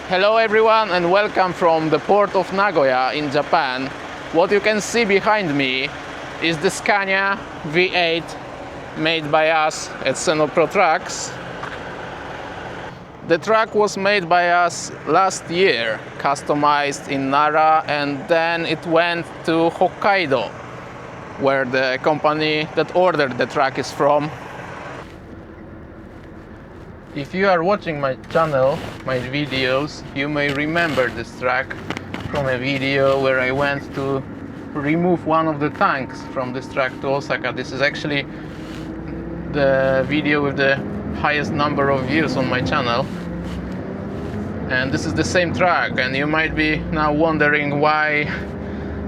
Hello everyone and welcome from the port of Nagoya in Japan. What you can see behind me is the Scania V8 made by us at Pro Trucks. The truck was made by us last year, customized in Nara, and then it went to Hokkaido, where the company that ordered the truck is from. If you are watching my channel, my videos, you may remember this truck from a video where I went to remove one of the tanks from this truck to Osaka. This is actually the video with the highest number of views on my channel. And this is the same truck, and you might be now wondering why,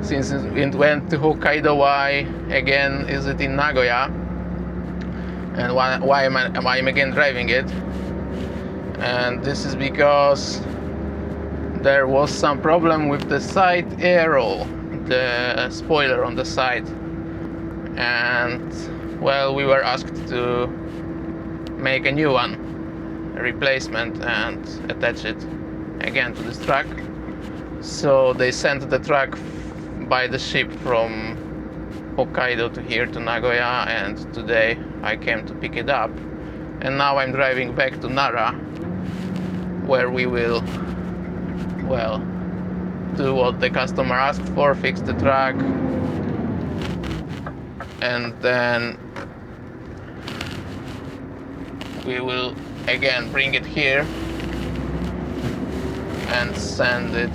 since it went to Hokkaido, why again is it in Nagoya? And why am I again driving it? And this is because there was some problem with the side aero, the spoiler on the side, and well, we were asked to make a new one, a replacement, and attach it again to this truck. So they sent the truck by the ship from Hokkaido to here to Nagoya, and today I came to pick it up, and now I'm driving back to Nara, where we will, well, do what the customer asked for, fix the truck, and then we will again bring it here and send it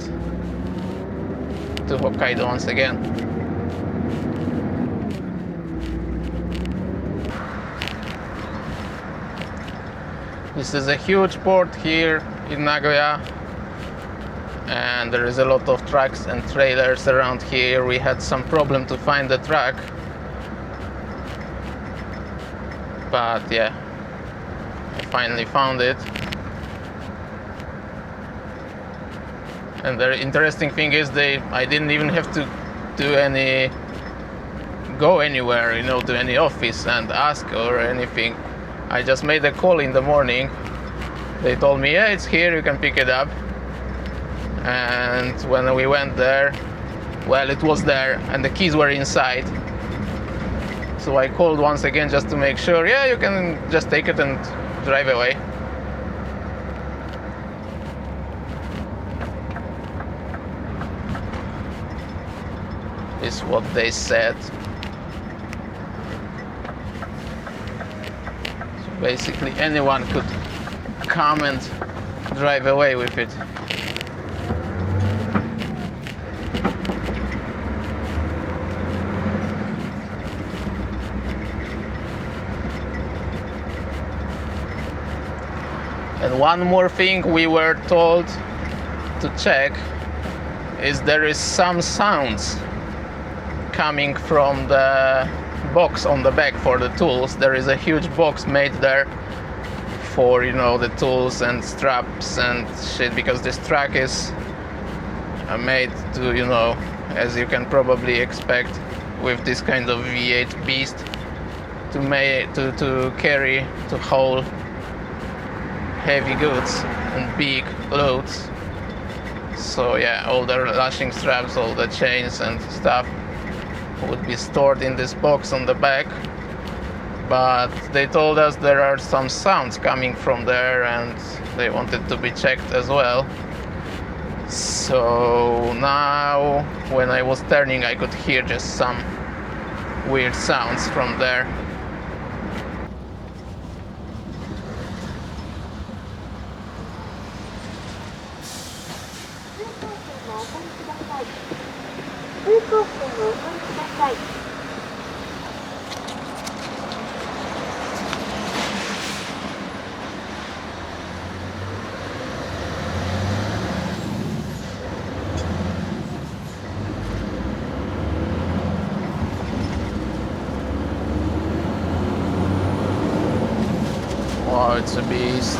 to Hokkaido once again. This is a huge port here in Nagoya, and there is a lot of trucks and trailers around here. We had some problem to find the truck, but yeah, I finally found it. And the interesting thing is I didn't even have to go anywhere, you know, to any office and ask or anything. I just made a call in the morning. They told me, yeah, it's here, you can pick it up. And when we went there, well, it was there and the keys were inside. So I called once again just to make sure, yeah, you can just take it and drive away. Is what they said. So basically anyone could come and drive away with it. And one more thing we were told to check is there is some sounds coming from the box on the back for the tools. There is a huge box made there for, you know, the tools and straps and shit, because this truck is made to, you know, as you can probably expect with this kind of V8 beast, to carry, to haul heavy goods and big loads. So yeah, all the lashing straps, all the chains and stuff would be stored in this box on the back. But they told us there are some sounds coming from there and they wanted to be checked as well. So now when I was turning, I could hear just some weird sounds from there. Oh, it's a beast.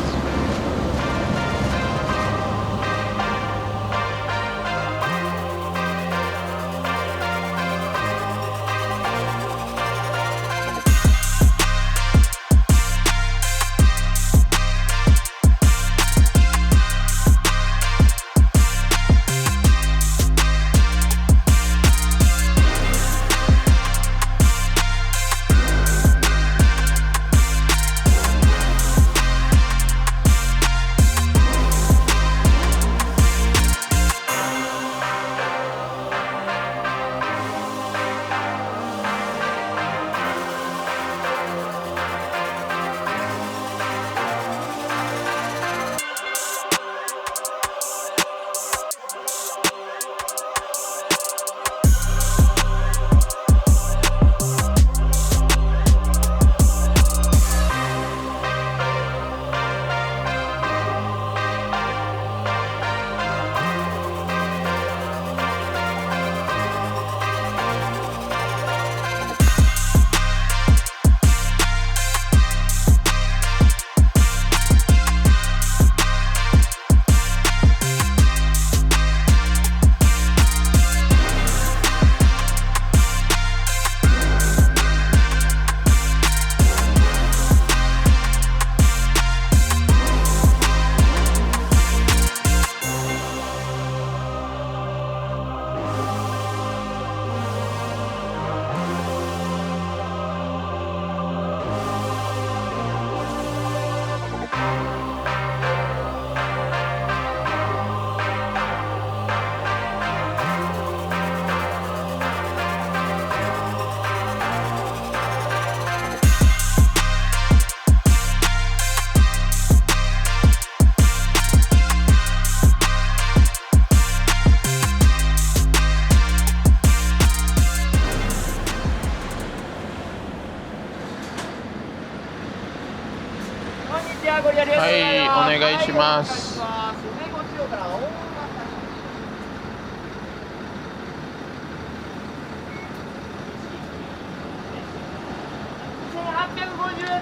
します。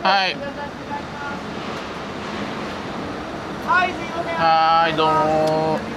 はい。はい、どうも。